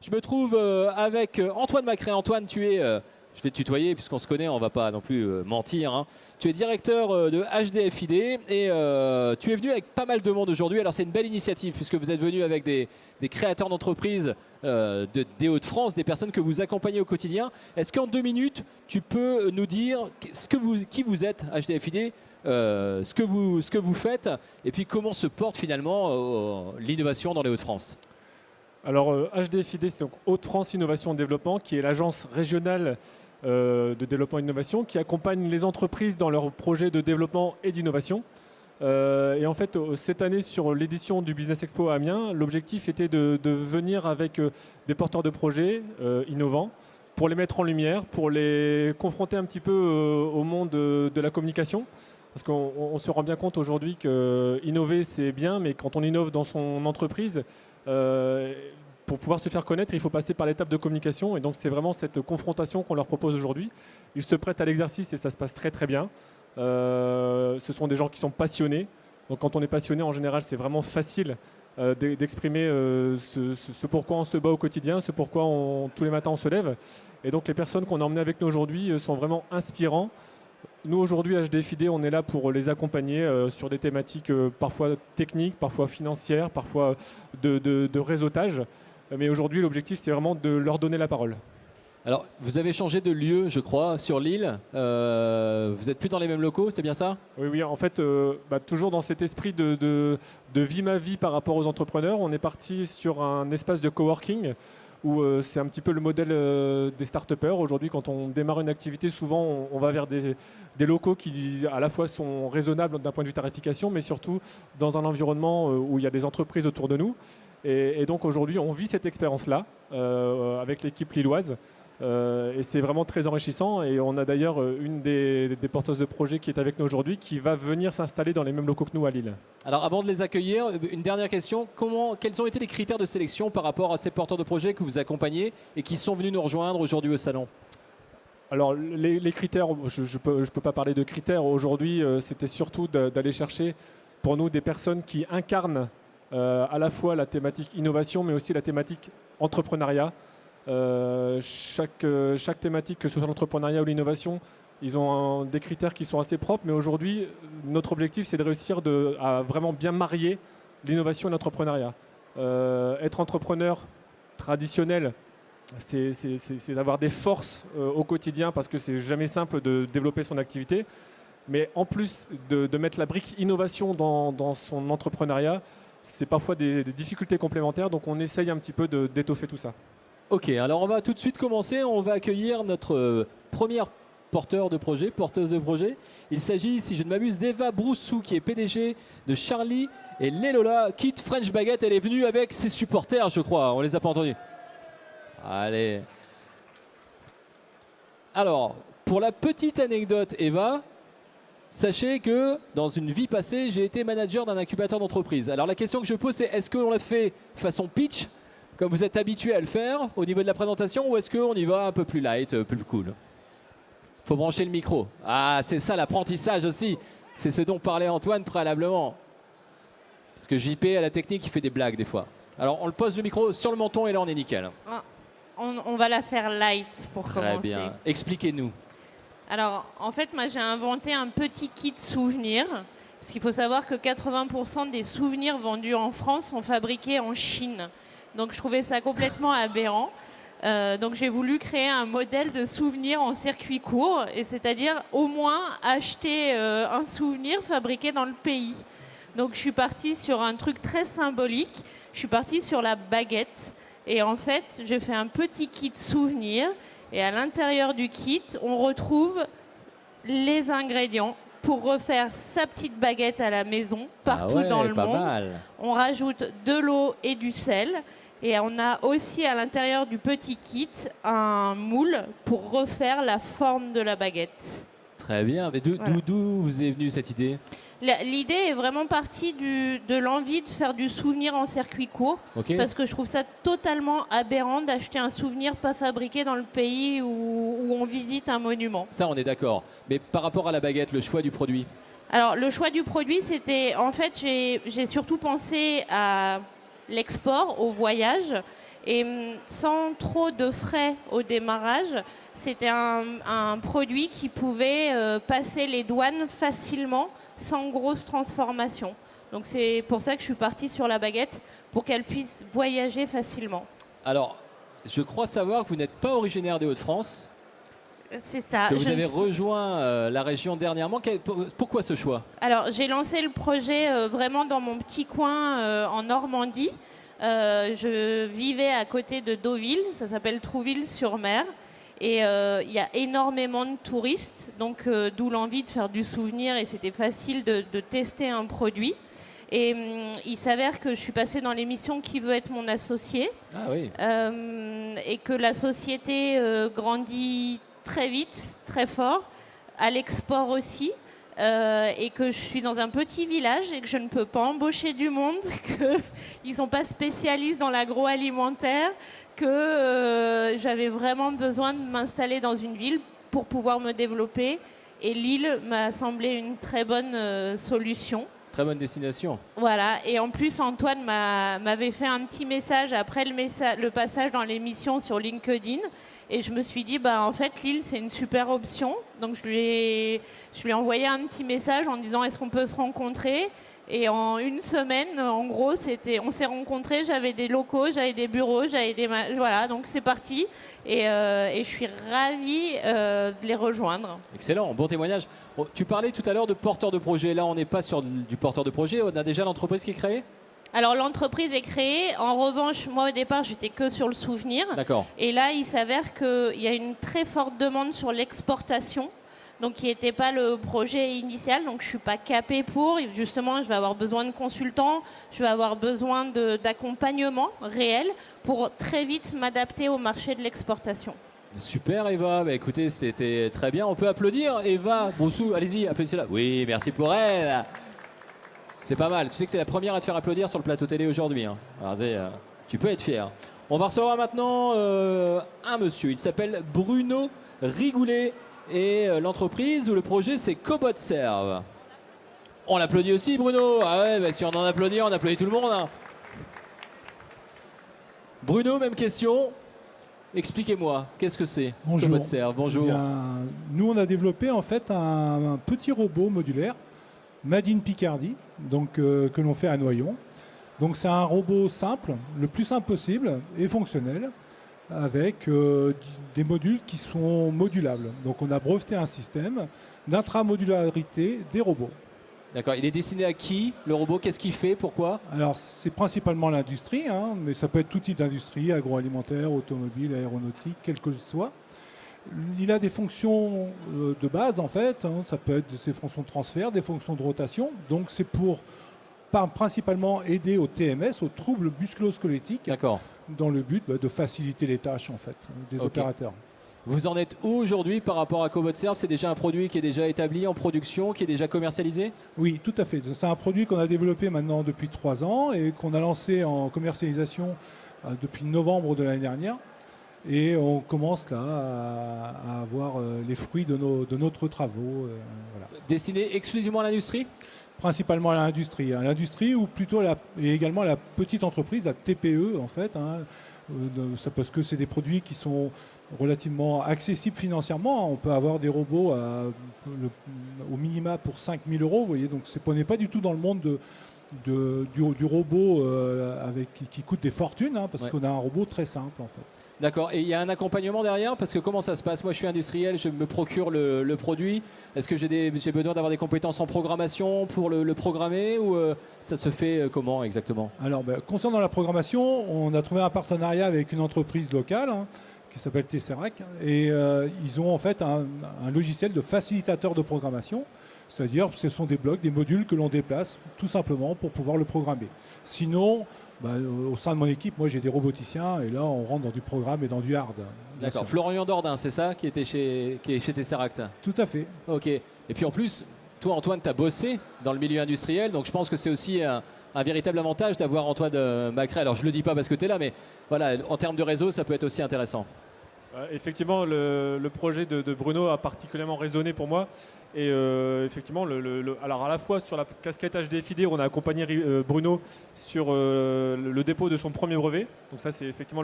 Je me trouve avec Antoine Macré. Antoine, tu es, je vais te tutoyer puisqu'on se connaît, on va pas non plus mentir, hein. Tu es directeur de HDFID et tu es venu avec pas mal de monde aujourd'hui. Alors c'est une belle initiative puisque vous êtes venu avec des créateurs d'entreprises des Hauts-de-France, des personnes que vous accompagnez au quotidien. Est-ce qu'en 2 minutes, tu peux nous dire qui vous êtes, HDFID, ce que vous faites et puis comment se porte finalement l'innovation dans les Hauts-de-France? Alors HDFID, c'est donc Hauts-de-France Innovation et Développement, qui est l'agence régionale de développement et d'innovation, qui accompagne les entreprises dans leurs projets de développement et d'innovation. Et en fait, cette année, sur l'édition du Business Expo à Amiens, l'objectif était de venir avec des porteurs de projets innovants pour les mettre en lumière, pour les confronter un petit peu au monde de la communication. Parce qu'on se rend bien compte aujourd'hui que innover, c'est bien, mais quand on innove dans son entreprise, pour pouvoir se faire connaître, il faut passer par l'étape de communication. Et donc, c'est vraiment cette confrontation qu'on leur propose aujourd'hui. Ils se prêtent à l'exercice et ça se passe très, très bien. Ce sont des gens qui sont passionnés. Donc, quand on est passionné, en général, c'est vraiment facile d'exprimer ce pourquoi on se bat au quotidien, ce pourquoi tous les matins on se lève. Et donc, les personnes qu'on a emmenées avec nous aujourd'hui sont vraiment inspirants. Nous, aujourd'hui, HDFID, on est là pour les accompagner sur des thématiques parfois techniques, parfois financières, parfois de réseautage. Mais aujourd'hui, l'objectif, c'est vraiment de leur donner la parole. Alors, vous avez changé de lieu, je crois, sur l'île. Vous n'êtes plus dans les mêmes locaux, c'est bien ça? Oui, oui. En fait, toujours dans cet esprit de vie ma vie par rapport aux entrepreneurs, on est parti sur un espace de coworking où c'est un petit peu le modèle des start-upers. Aujourd'hui, quand on démarre une activité, souvent on va vers des locaux qui à la fois sont raisonnables d'un point de vue tarification, mais surtout dans un environnement où il y a des entreprises autour de nous. Et donc aujourd'hui, on vit cette expérience-là avec l'équipe lilloise. Et c'est vraiment très enrichissant. Et on a d'ailleurs une des porteuses de projet qui est avec nous aujourd'hui qui va venir s'installer dans les mêmes locaux que nous à Lille. Alors avant de les accueillir, une dernière question. Quels ont été les critères de sélection par rapport à ces porteurs de projet que vous accompagnez et qui sont venus nous rejoindre aujourd'hui au salon? Alors les critères, je peux pas parler de critères. Aujourd'hui, c'était surtout d'aller chercher pour nous des personnes qui incarnent à la fois la thématique innovation mais aussi la thématique entrepreneuriat. Chaque thématique, que ce soit l'entrepreneuriat ou l'innovation, ils ont des critères qui sont assez propres. Mais aujourd'hui, notre objectif, c'est de réussir à vraiment bien marier l'innovation et l'entrepreneuriat. Être entrepreneur traditionnel, c'est d'avoir des forces au quotidien parce que c'est jamais simple de développer son activité. Mais en plus de mettre la brique innovation dans son entrepreneuriat, c'est parfois des difficultés complémentaires. Donc on essaye un petit peu d'étoffer tout ça. Ok, alors on va tout de suite commencer. On va accueillir notre première porteuse de projet. Il s'agit, si je ne m'abuse, d'Eva Broussou, qui est PDG de Charlie et Lelola Kit French Baguette. Elle est venue avec ses supporters, je crois. On les a pas entendus. Allez. Alors, pour la petite anecdote, Eva, sachez que dans une vie passée, j'ai été manager d'un incubateur d'entreprise. Alors la question que je pose, c'est est-ce qu'on l'a fait façon pitch, comme vous êtes habitué à le faire au niveau de la présentation, ou est-ce qu'on y va un peu plus light, plus cool? Faut brancher le micro. Ah, c'est ça l'apprentissage aussi. C'est ce dont parlait Antoine préalablement. Parce que JP, à la technique, il fait des blagues des fois. Alors, on le pose le micro sur le menton et là, on est nickel. On va la faire light pour commencer. Très bien. Expliquez-nous. Alors, en fait, moi, j'ai inventé un petit kit souvenir. Parce qu'il faut savoir que 80% des souvenirs vendus en France sont fabriqués en Chine. Donc je trouvais ça complètement aberrant. Donc j'ai voulu créer un modèle de souvenir en circuit court, et c'est-à-dire au moins acheter un souvenir fabriqué dans le pays. Donc je suis partie sur un truc très symbolique. Je suis partie sur la baguette. Et en fait, j'ai fait un petit kit souvenir. Et à l'intérieur du kit, on retrouve les ingrédients pour refaire sa petite baguette à la maison, partout dans le monde. Mal. On rajoute de l'eau et du sel. Et on a aussi à l'intérieur du petit kit un moule pour refaire la forme de la baguette. Très bien. Mais d'où vous est venue cette idée? L'idée est vraiment partie de l'envie de faire du souvenir en circuit court. Okay. Parce que je trouve ça totalement aberrant d'acheter un souvenir pas fabriqué dans le pays où on visite un monument. Ça, on est d'accord. Mais par rapport à la baguette, le choix du produit? Alors, le choix du produit, c'était... En fait, j'ai surtout pensé à l'export, au voyage. Et sans trop de frais au démarrage, c'était un produit qui pouvait passer les douanes facilement, sans grosse transformation. Donc c'est pour ça que je suis partie sur la baguette, pour qu'elle puisse voyager facilement. Alors, je crois savoir que vous n'êtes pas originaire des Hauts-de-France, C'est ça. que vous avez rejoint la région dernièrement. Pourquoi ce choix? Alors, j'ai lancé le projet vraiment dans mon petit coin en Normandie. Je vivais à côté de Deauville, ça s'appelle Trouville-sur-Mer. Et il y a énormément de touristes, donc d'où l'envie de faire du souvenir, et c'était facile de tester un produit. Et il s'avère que je suis passée dans l'émission Qui veut être mon associé, Ah oui. et que la société grandit très vite, très fort, à l'export aussi. Et que je suis dans un petit village et que je ne peux pas embaucher du monde, qu'ils ne sont pas spécialistes dans l'agroalimentaire, que j'avais vraiment besoin de m'installer dans une ville pour pouvoir me développer. Et Lille m'a semblé une très bonne solution. Très bonne destination. Voilà, et en plus Antoine m'avait fait un petit message après le passage dans l'émission sur LinkedIn, et je me suis dit en fait Lille c'est une super option, donc je lui ai envoyé un petit message en disant est-ce qu'on peut se rencontrer, et en une semaine en gros on s'est rencontrés, j'avais des locaux, j'avais des bureaux, voilà, donc c'est parti, et je suis ravie de les rejoindre. Excellent, bon témoignage. Bon, tu parlais tout à l'heure de porteur de projet. Là, on n'est pas sur du porteur de projet. On a déjà l'entreprise qui est créée? Alors l'entreprise est créée. En revanche, moi au départ, j'étais que sur le souvenir. D'accord. Et là, il s'avère qu'il y a une très forte demande sur l'exportation, donc qui n'était pas le projet initial. Donc je ne suis pas capée pour. Justement, je vais avoir besoin de consultants, je vais avoir besoin d'accompagnement réel pour très vite m'adapter au marché de l'exportation. Super Eva, écoutez, c'était très bien. On peut applaudir Eva Broussou, allez-y, applaudissez-la. Oui, merci pour elle. C'est pas mal. Tu sais que c'est la première à te faire applaudir sur le plateau télé aujourd'hui. Hein. Alors, tu peux être fier. On va recevoir maintenant un monsieur. Il s'appelle Bruno Rigoulet. Et l'entreprise ou le projet, c'est Cobotserve. On l'applaudit aussi, Bruno. Ah ouais, si on en applaudit, on applaudit tout le monde. Hein. Bruno, même question. Expliquez-moi, qu'est-ce que c'est? Bonjour. Cobotserve, bonjour. Eh bien, nous, on a développé en fait un petit robot modulaire, Made in Picardie, donc, que l'on fait à Noyon. Donc c'est un robot simple, le plus simple possible et fonctionnel, avec des modules qui sont modulables. Donc on a breveté un système d'intramodularité des robots. D'accord, il est destiné à qui, le robot? Qu'est-ce qu'il fait? Pourquoi? Alors c'est principalement l'industrie, hein, mais ça peut être tout type d'industrie, agroalimentaire, automobile, aéronautique, quel que ce soit. Il a des fonctions de base en fait, hein, ça peut être des fonctions de transfert, des fonctions de rotation. Donc c'est pour principalement aider au TMS, aux troubles musculo-squelettiques, dans le but de faciliter les tâches en fait des opérateurs. Vous en êtes où aujourd'hui par rapport à Cobotserve? C'est déjà un produit qui est déjà établi en production, qui est déjà commercialisé? Oui, tout à fait. C'est un produit qu'on a développé maintenant depuis 3 ans et qu'on a lancé en commercialisation depuis novembre de l'année dernière. Et on commence là à avoir les fruits de notre travaux. Voilà. Destiné exclusivement à l'industrie? Principalement à l'industrie. À l'industrie ou plutôt et également à la petite entreprise, la TPE en fait. Hein, parce que c'est des produits qui sont relativement accessibles financièrement. On peut avoir des robots au minima pour 5 000 €. Vous voyez, donc on n'est pas du tout dans le monde du robot qui coûte des fortunes, hein, parce qu'on a un robot très simple en fait. D'accord, et il y a un accompagnement derrière? Parce que comment ça se passe? Moi je suis industriel, je me procure le produit. Est-ce que j'ai besoin d'avoir des compétences en programmation pour le programmer, ou ça se fait comment exactement? Alors concernant la programmation, on a trouvé un partenariat avec une entreprise locale, hein, qui s'appelle Tesserac, et ils ont en fait un logiciel de facilitateur de programmation. C'est-à-dire que ce sont des blocs, des modules que l'on déplace tout simplement pour pouvoir le programmer. Sinon, au sein de mon équipe, moi j'ai des roboticiens et là on rentre dans du programme et dans du hard. D'accord, Florian Dordain, c'est ça qui est chez Tesseract? Tout à fait. Ok, et puis en plus, toi Antoine, tu as bossé dans le milieu industriel, donc je pense que c'est aussi un véritable avantage d'avoir Antoine Macré. Alors je ne le dis pas parce que tu es là, mais voilà, en termes de réseau, ça peut être aussi intéressant. Effectivement, le projet de Bruno a particulièrement résonné pour moi. Et effectivement, alors à la fois sur la casquette HDFID, on a accompagné Bruno sur le dépôt de son premier brevet. Donc ça, c'est effectivement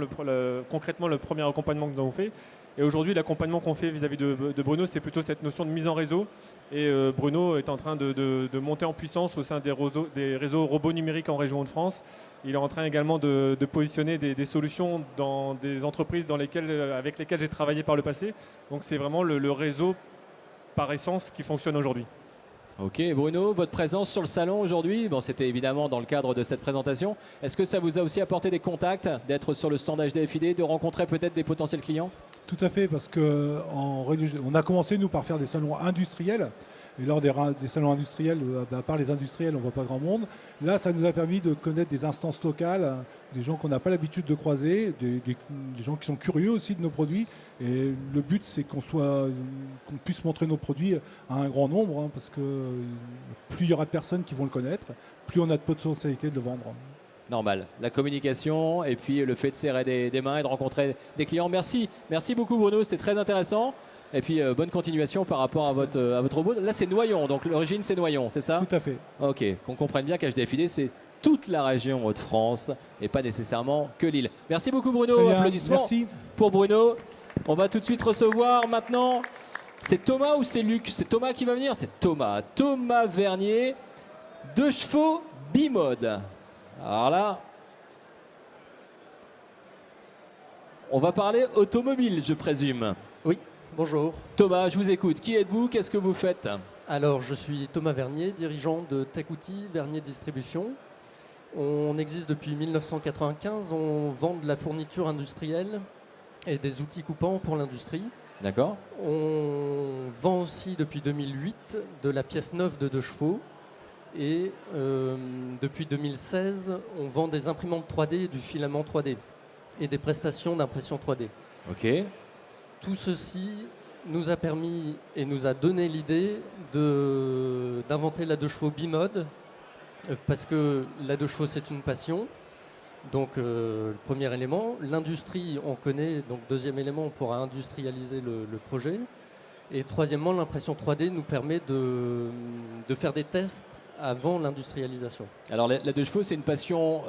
concrètement le premier accompagnement que nous avons fait. Et aujourd'hui, l'accompagnement qu'on fait vis-à-vis de Bruno, c'est plutôt cette notion de mise en réseau. Et Bruno est en train de monter en puissance au sein des réseaux robots numériques en région de France. Il est en train également de positionner des solutions dans des entreprises avec lesquelles j'ai travaillé par le passé. Donc c'est vraiment le réseau par essence qui fonctionne aujourd'hui. Ok, Bruno, votre présence sur le salon aujourd'hui, bon, c'était évidemment dans le cadre de cette présentation. Est-ce que ça vous a aussi apporté des contacts, d'être sur le stand HDFID, de rencontrer peut-être des potentiels clients? Tout à fait, parce qu'on a commencé, nous, par faire des salons industriels. Et lors des salons industriels, à part les industriels, on ne voit pas grand monde. Là, ça nous a permis de connaître des instances locales, des gens qu'on n'a pas l'habitude de croiser, des gens qui sont curieux aussi de nos produits. Et le but, c'est qu'on puisse montrer nos produits à un grand nombre, hein, parce que plus il y aura de personnes qui vont le connaître, plus on a de potentialité de le vendre. Normal, la communication et puis le fait de serrer des mains et de rencontrer des clients. Merci beaucoup Bruno, c'était très intéressant. Et puis bonne continuation par rapport à votre robot. Là c'est Noyon, donc l'origine c'est Noyon, c'est ça? Tout à fait. Ok, qu'on comprenne bien qu'HDFID c'est toute la région Hauts-de-France et pas nécessairement que Lille. Merci beaucoup Bruno, applaudissements merci pour Bruno. On va tout de suite recevoir maintenant, c'est Thomas ou c'est Luc? C'est Thomas qui va venir? C'est Thomas. Thomas Vernier, 2 chevaux bimode. Alors là, on va parler automobile, je présume. Oui, bonjour. Thomas, je vous écoute. Qui êtes-vous? Qu'est-ce que vous faites? Alors, je suis Thomas Vernier, dirigeant de Tech-Outils Vernier Distribution. On existe depuis 1995. On vend de la fourniture industrielle et des outils coupants pour l'industrie. D'accord. On vend aussi depuis 2008 de la pièce neuve de 2 chevaux. Et depuis 2016, on vend des imprimantes 3D et du filament 3D et des prestations d'impression 3D. Ok. Tout ceci nous a permis et nous a donné l'idée d'inventer la 2 chevaux bimode, parce que la 2 chevaux c'est une passion. Donc le premier élément, l'industrie on connaît, donc deuxième élément on pourra industrialiser le projet. Et troisièmement, l'impression 3D nous permet de faire des tests avant l'industrialisation. Alors la 2 chevaux c'est une passion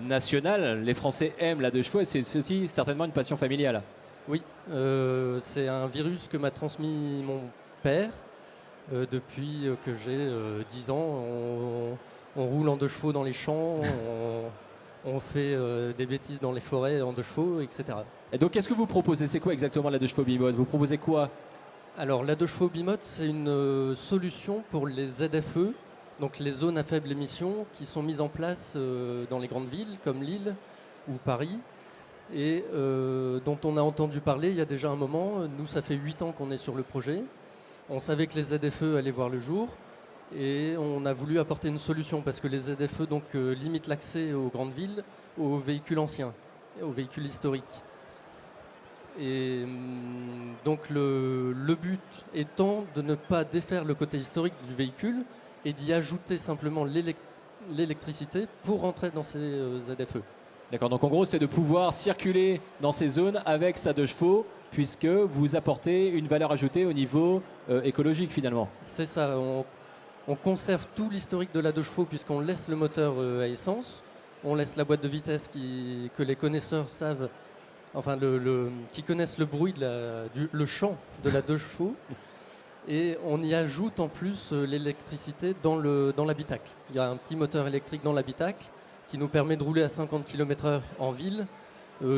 nationale, les Français aiment la 2 chevaux et c'est aussi certainement une passion familiale. Oui, c'est un virus que m'a transmis mon père depuis que j'ai 10 ans. On roule en 2 chevaux dans les champs, on fait des bêtises dans les forêts en 2 chevaux, etc. Et donc qu'est-ce que vous proposez? C'est quoi exactement la 2 chevaux bimode? Vous proposez quoi? Alors la 2 chevaux bimode c'est une solution pour les ZFE, donc les zones à faible émission qui sont mises en place dans les grandes villes comme Lille ou Paris et dont on a entendu parler il y a déjà un moment. Nous, ça fait 8 ans qu'on est sur le projet. On savait que les ZFE allaient voir le jour et on a voulu apporter une solution parce que les ZFE donc, limitent l'accès aux grandes villes aux véhicules anciens, aux véhicules historiques. Et donc le but étant de ne pas défaire le côté historique du véhicule et d'y ajouter simplement l'électricité pour rentrer dans ces ZFE. D'accord, donc en gros c'est de pouvoir circuler dans ces zones avec sa 2 chevaux puisque vous apportez une valeur ajoutée au niveau écologique finalement. C'est ça, on conserve tout l'historique de la 2 chevaux puisqu'on laisse le moteur à essence, on laisse la boîte de vitesse que les connaisseurs savent, enfin qui connaissent le bruit, le chant de la 2 chevaux. Et on y ajoute en plus l'électricité dans l'habitacle. Il y a un petit moteur électrique dans l'habitacle qui nous permet de rouler à 50 km/h en ville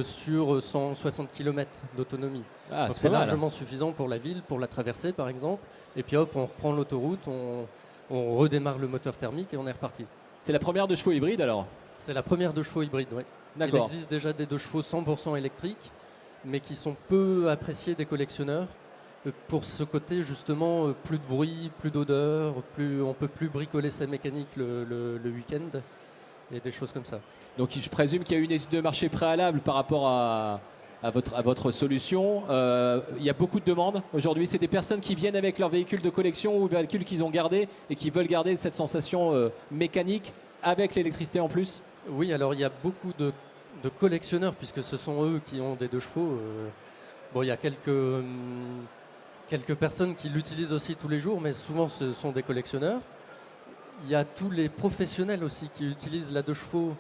sur 160 km d'autonomie. Ah, donc c'est largement suffisant pour la ville, pour la traversée par exemple. Et puis hop, on reprend l'autoroute, on redémarre le moteur thermique et on est reparti. C'est la première 2 chevaux hybride alors? C'est la première 2 chevaux hybride, oui. Il existe déjà des 2 chevaux 100% électriques, mais qui sont peu appréciés des collectionneurs. Pour ce côté justement, plus de bruit, plus d'odeur, on ne peut plus bricoler sa mécanique le week-end et des choses comme ça. Donc je présume qu'il y a eu une étude de marché préalable par rapport à votre solution. Il y a beaucoup de demandes aujourd'hui. C'est des personnes qui viennent avec leur véhicule de collection ou véhicule qu'ils ont gardé et qui veulent garder cette sensation mécanique avec l'électricité en plus? Oui, alors il y a beaucoup de collectionneurs puisque ce sont eux qui ont des 2 chevaux. Bon, il y a quelques personnes qui l'utilisent aussi tous les jours, mais souvent ce sont des collectionneurs. Il y a tous les professionnels aussi qui utilisent la 2 chevaux,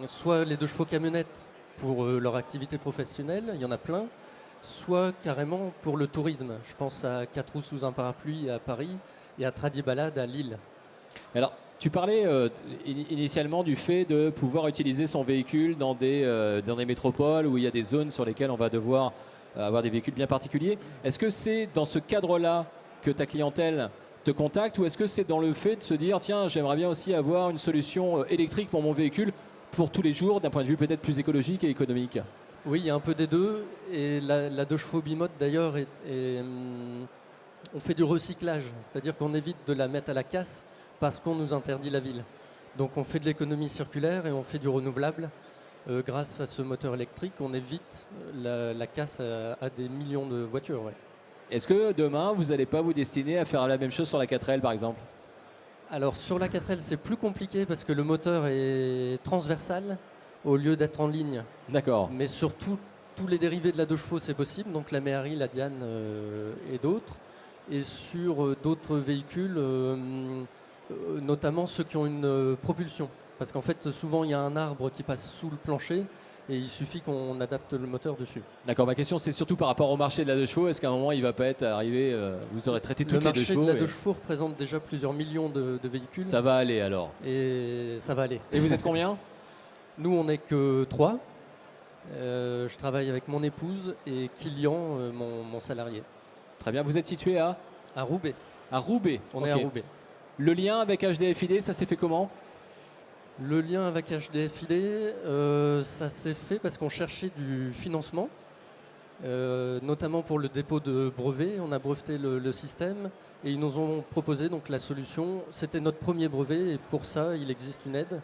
soit les 2 chevaux camionnettes pour leur activité professionnelle, il y en a plein, soit carrément pour le tourisme. Je pense à 4 roues sous un parapluie à Paris et à Tradibalade à Lille. Alors, tu parlais initialement du fait de pouvoir utiliser son véhicule dans des métropoles où il y a des zones sur lesquelles on va devoir avoir des véhicules bien particuliers. Est-ce que c'est dans ce cadre-là que ta clientèle te contacte ou est-ce que c'est dans le fait de se dire tiens, j'aimerais bien aussi avoir une solution électrique pour mon véhicule pour tous les jours d'un point de vue peut-être plus écologique et économique? Oui, il y a un peu des deux. Et la 2 chevaux bimode d'ailleurs, on fait du recyclage, c'est-à-dire qu'on évite de la mettre à la casse parce qu'on nous interdit la ville. Donc on fait de l'économie circulaire et on fait du renouvelable. Grâce à ce moteur électrique, on évite la casse à des millions de voitures. Ouais. Est-ce que demain, vous n'allez pas vous destiner à faire la même chose sur la 4L par exemple? Alors sur la 4L, c'est plus compliqué parce que le moteur est transversal au lieu d'être en ligne. D'accord. Mais sur tous les dérivés de la 2 chevaux, c'est possible. Donc la Méhari, la Diane et d'autres. Et sur d'autres véhicules, notamment ceux qui ont une propulsion. Parce qu'en fait, souvent, il y a un arbre qui passe sous le plancher et il suffit qu'on adapte le moteur dessus. D'accord, ma question c'est surtout par rapport au marché de la 2 chevaux. Est-ce qu'à un moment il va pas être arrivé, vous aurez traité toutes les 2 chevaux? Le marché de la 2 chevaux représente déjà plusieurs millions de véhicules. Ça va aller alors. Et ça va aller. Et vous êtes combien? Nous, on n'est que 3. Je travaille avec mon épouse et Kylian, mon salarié. Très bien, vous êtes situé à Roubaix. À Roubaix. On est à Roubaix. Le lien avec HDFID, ça s'est fait comment? Le lien avec HDFID, ça s'est fait parce qu'on cherchait du financement, notamment pour le dépôt de brevets. On a breveté le système et ils nous ont proposé donc la solution. C'était notre premier brevet et pour ça, il existe une aide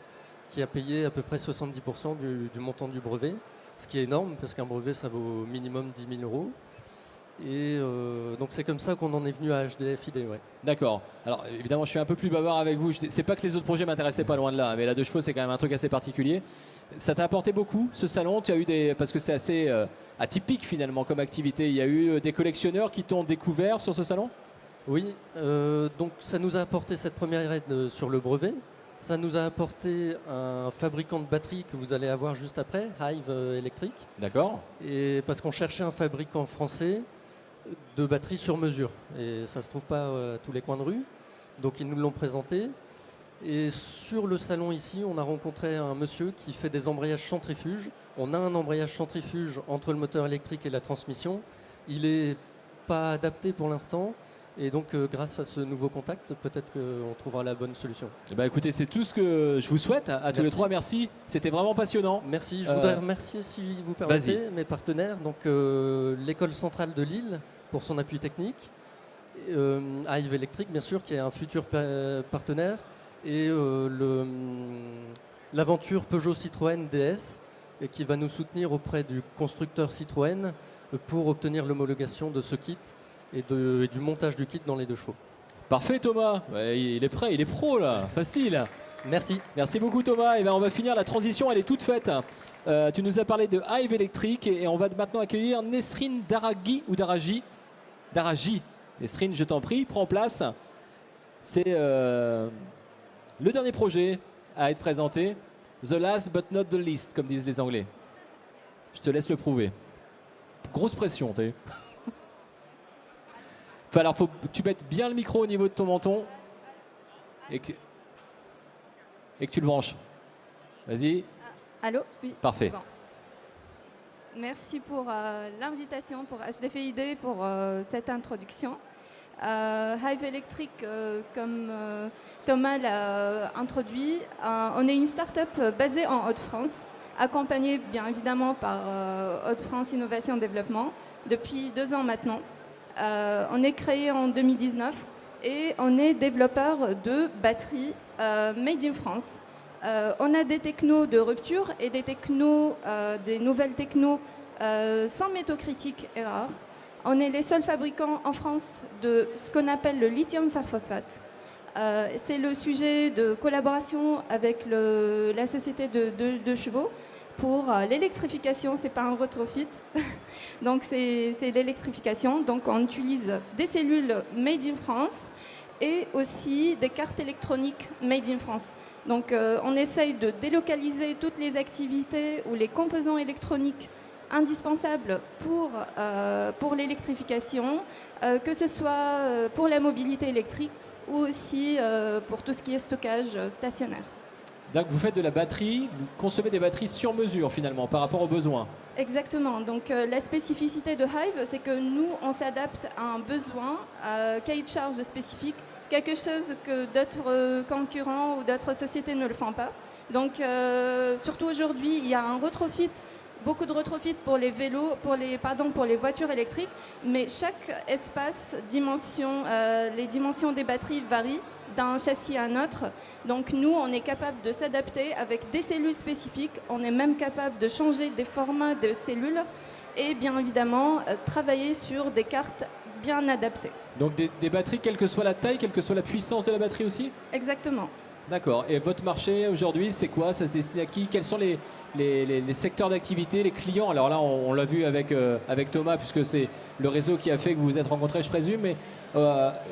qui a payé à peu près 70% du montant du brevet, ce qui est énorme parce qu'un brevet, ça vaut au minimum 10 000 euros. Et donc c'est comme ça qu'on en est venu à HDFID. Ouais. D'accord. Alors évidemment je suis un peu plus bavard avec vous. C'est pas que les autres projets m'intéressaient pas, loin de là, mais la 2 chevaux c'est quand même un truc assez particulier. Ça t'a apporté beaucoup ce salon? Tu as eu parce que c'est assez atypique finalement comme activité. Il y a eu des collectionneurs qui t'ont découvert sur ce salon? Oui, donc ça nous a apporté cette première aide sur le brevet. Ça nous a apporté un fabricant de batteries que vous allez avoir juste après, Hive Electric. D'accord. Et parce qu'on cherchait un fabricant français de batteries sur mesure. Et ça ne se trouve pas à tous les coins de rue. Donc ils nous l'ont présenté. Et sur le salon ici, on a rencontré un monsieur qui fait des embrayages centrifuges. On a un embrayage centrifuge entre le moteur électrique et la transmission. Il n'est pas adapté pour l'instant. Et donc, grâce à ce nouveau contact, peut-être qu'on trouvera la bonne solution. Bah écoutez, c'est tout ce que je vous souhaite à tous les trois. Merci, c'était vraiment passionnant. Merci. Je voudrais remercier, si vous permettez, mes partenaires. Donc, l'École centrale de Lille pour son appui technique, Hive Electric, bien sûr, qui est un futur partenaire, et l'aventure Peugeot Citroën DS, et qui va nous soutenir auprès du constructeur Citroën pour obtenir l'homologation de ce kit et du montage du kit dans les 2 chevaux. Parfait Thomas, il est prêt, il est pro là, facile. Merci. Merci beaucoup Thomas. Et ben on va finir la transition, elle est toute faite. Tu nous as parlé de Hive Electric et on va maintenant accueillir Nesrine Daragi ou Daraji. Daraji. Nesrine, je t'en prie, prends place. C'est le dernier projet à être présenté. The last but not the least, comme disent les Anglais. Je te laisse le prouver. Grosse pression, t'as vu. Enfin, alors, faut que tu mettes bien le micro au niveau de ton menton et que tu le branches. Vas-y. Allô? Oui. Parfait. Bon. Merci pour l'invitation, pour HDFID, pour cette introduction. Hive Electric, comme Thomas l'a introduit, on est une start-up basée en Hauts-de-France, accompagnée bien évidemment par Hauts-de-France Innovation Développement depuis 2 ans maintenant. On est créé en 2019 et on est développeur de batteries made in France. On a des technos de rupture et des nouvelles technos sans métaux critiques et rares. On est les seuls fabricants en France de ce qu'on appelle le lithium fer phosphate. C'est le sujet de collaboration avec la société de chevaux Pour l'électrification, ce n'est pas un retrofit, donc c'est l'électrification. Donc on utilise des cellules made in France et aussi des cartes électroniques made in France. Donc on essaye de délocaliser toutes les activités ou les composants électroniques indispensables pour l'électrification, que ce soit pour la mobilité électrique ou aussi pour tout ce qui est stockage stationnaire. Donc vous faites de la batterie, vous concevez des batteries sur mesure finalement par rapport aux besoins. Exactement. Donc la spécificité de Hive, c'est que nous, on s'adapte à un besoin, cahier de charge spécifique, quelque chose que d'autres concurrents ou d'autres sociétés ne le font pas. Donc surtout aujourd'hui, il y a un retrofit, beaucoup de retrofit pour les vélos, pour les voitures électriques, mais chaque espace, les dimensions des batteries varient d'un châssis à un autre. Donc nous, on est capable de s'adapter avec des cellules spécifiques. On est même capable de changer des formats de cellules et bien évidemment travailler sur des cartes bien adaptées. Donc des batteries, quelle que soit la taille, quelle que soit la puissance de la batterie aussi? Exactement. D'accord. Et votre marché aujourd'hui, c'est quoi? Ça se destine à qui? Quels sont les secteurs d'activité, les clients? Alors là, on l'a vu avec Thomas, puisque c'est le réseau qui a fait que vous vous êtes rencontrés, je présume. Mais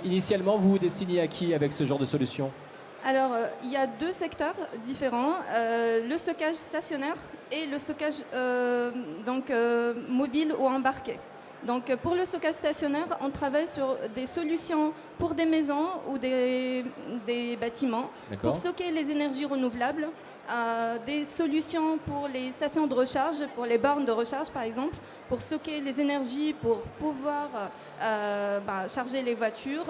initialement, vous vous destinez à qui avec ce genre de solution? Alors, il y a deux secteurs différents, le stockage stationnaire et le stockage mobile ou embarqué. Donc, pour le stockage stationnaire, on travaille sur des solutions pour des maisons ou des bâtiments, pour stocker les énergies renouvelables, des solutions pour les stations de recharge, pour les bornes de recharge par exemple, pour stocker les énergies, pour pouvoir charger les voitures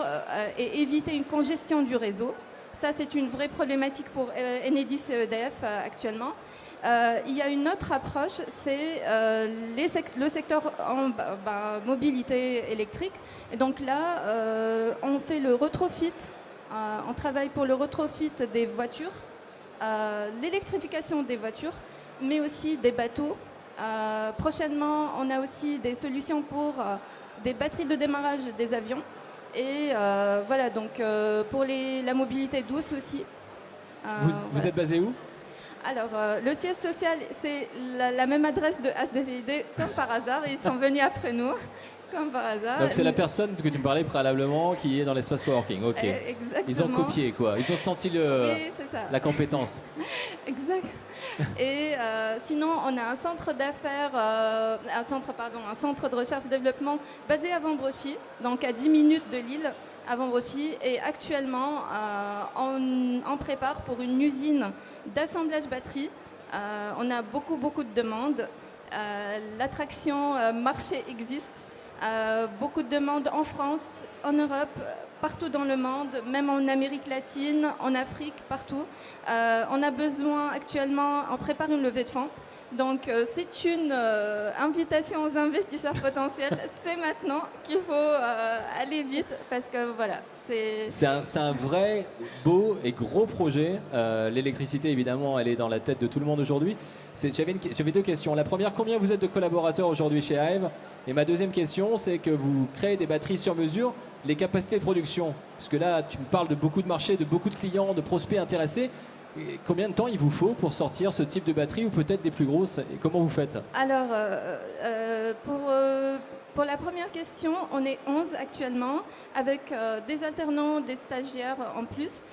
et éviter une congestion du réseau. Ça, c'est une vraie problématique pour Enedis et EDF actuellement. Il y a une autre approche, c'est le secteur en mobilité électrique. Et donc là, on fait le retrofit, on travaille pour le retrofit des voitures, l'électrification des voitures, mais aussi des bateaux. Prochainement, on a aussi des solutions pour des batteries de démarrage des avions. Et voilà, donc pour la mobilité douce aussi. Vous êtes basé où? Alors, le siège social, c'est la même adresse de HDFID, comme par hasard. Ils sont venus après nous, comme par hasard. Donc, c'est la personne que tu me parlais préalablement qui est dans l'espace coworking. Ok. Exactement. Ils ont copié, quoi. Ils ont senti la compétence. Exact. Et sinon, on a un centre d'affaires, un centre de recherche-développement basé à Vambrochy, donc à 10 minutes de Lille, à Vambrochy. Et actuellement, on prépare pour une usine d'assemblage batterie. On a beaucoup de demandes. L'attraction marché existe. Beaucoup de demandes en France, en Europe, partout dans le monde, même en Amérique latine, en Afrique, partout. On a besoin actuellement, on prépare une levée de fonds. Donc c'est une invitation aux investisseurs potentiels. C'est maintenant qu'il faut aller vite parce que voilà. C'est un vrai beau et gros projet. L'électricité, évidemment, elle est dans la tête de tout le monde aujourd'hui. J'avais deux questions. La première, combien vous êtes de collaborateurs aujourd'hui chez Hive? Et ma deuxième question, c'est que vous créez des batteries sur mesure, les capacités de production. Parce que là, tu me parles de beaucoup de marchés, de beaucoup de clients, de prospects intéressés. Et combien de temps il vous faut pour sortir ce type de batterie ou peut-être des plus grosses? Et comment vous faites? Alors, pour la première question, on est 11 actuellement, avec des alternants, des stagiaires en plus.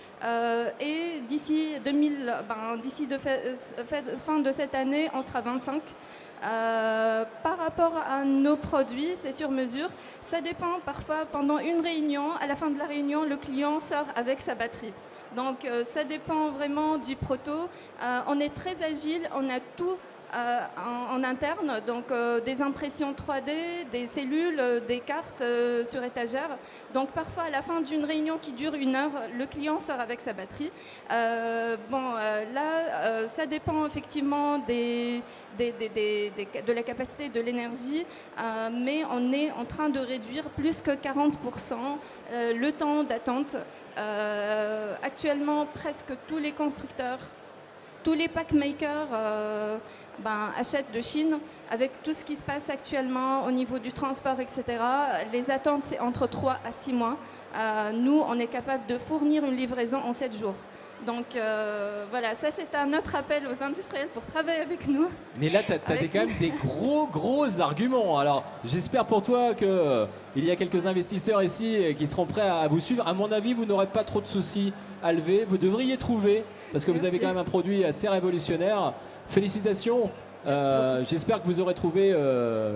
Et d'ici fin de cette année, on sera 25. Par rapport à nos produits, c'est sur mesure. Ça dépend parfois pendant une réunion. À la fin de la réunion, le client sort avec sa batterie. Donc ça dépend vraiment du proto. On est très agile, on a tout en interne, donc des impressions 3D, des cellules, des cartes sur étagère. Donc parfois à la fin d'une réunion qui dure 1 heure, le client sort avec sa batterie. Là, ça dépend effectivement de la capacité de l'énergie, mais on est en train de réduire plus que 40% le temps d'attente. Actuellement, presque tous les constructeurs, tous les packmakers achètent de Chine. Avec tout ce qui se passe actuellement au niveau du transport, etc., les attentes, c'est entre 3 à 6 mois. Nous, on est capable de fournir une livraison en 7 jours. Donc voilà, ça c'est un autre appel aux industriels pour travailler avec nous. Mais là, tu as quand même des gros arguments. Alors, j'espère pour toi qu'il y a quelques investisseurs ici qui seront prêts à vous suivre. À mon avis, vous n'aurez pas trop de soucis à lever. Vous devriez trouver, parce que vous avez quand même un produit assez révolutionnaire. Félicitations. J'espère que vous aurez trouvé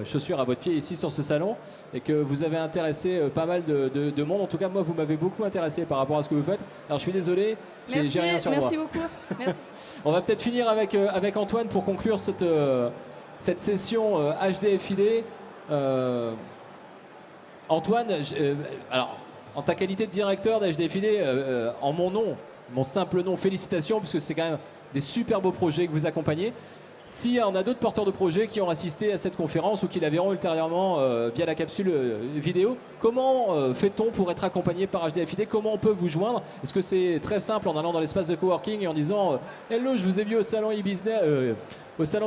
chaussures à votre pied ici sur ce salon et que vous avez intéressé pas mal de monde. En tout cas, moi, vous m'avez beaucoup intéressé par rapport à ce que vous faites. Alors, je suis désolé, j'ai rien sur moi. Merci beaucoup. Merci. On va peut-être finir avec Antoine pour conclure cette session HDFID. Antoine, alors, en ta qualité de directeur d'HDFID, en mon nom, mon simple nom, félicitations, puisque c'est quand même des super beaux projets que vous accompagnez. Si on a d'autres porteurs de projets qui ont assisté à cette conférence ou qui la verront ultérieurement via la capsule vidéo, comment fait-on pour être accompagné par HDFID? Comment on peut vous joindre? Est-ce que c'est très simple en allant dans l'espace de coworking et en disant hello, je vous ai vu au salon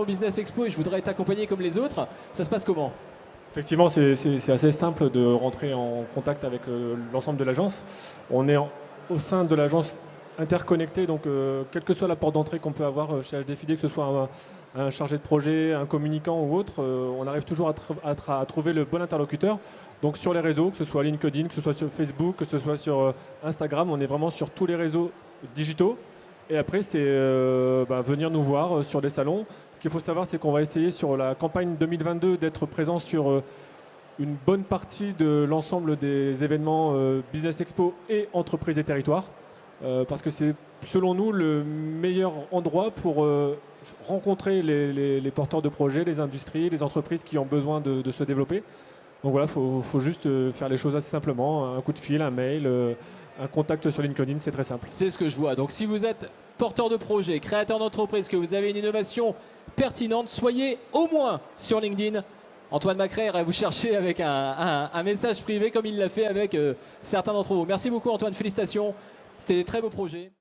Business Expo et je voudrais être accompagné comme les autres? Ça se passe comment? Effectivement, c'est assez simple de rentrer en contact avec l'ensemble de l'agence. On est au sein de l'agence interconnectée, donc quelle que soit la porte d'entrée qu'on peut avoir chez HDFID, que ce soit un chargé de projet, un communicant ou autre, on arrive toujours à trouver le bon interlocuteur. Donc sur les réseaux, que ce soit LinkedIn, que ce soit sur Facebook, que ce soit sur Instagram, on est vraiment sur tous les réseaux digitaux. Et après, c'est venir nous voir sur les salons. Ce qu'il faut savoir, c'est qu'on va essayer sur la campagne 2022 d'être présent sur une bonne partie de l'ensemble des événements Business Expo et Entreprises et Territoires. Parce que c'est, selon nous, le meilleur endroit pour rencontrer les porteurs de projets, les industries, les entreprises qui ont besoin de se développer. Donc voilà, il faut juste faire les choses assez simplement. Un coup de fil, un mail, un contact sur LinkedIn, c'est très simple. C'est ce que je vois. Donc si vous êtes porteur de projet, créateur d'entreprise, que vous avez une innovation pertinente, soyez au moins sur LinkedIn. Antoine Macret ira vous chercher avec un message privé comme il l'a fait avec certains d'entre vous. Merci beaucoup Antoine, félicitations. C'était des très beaux projets.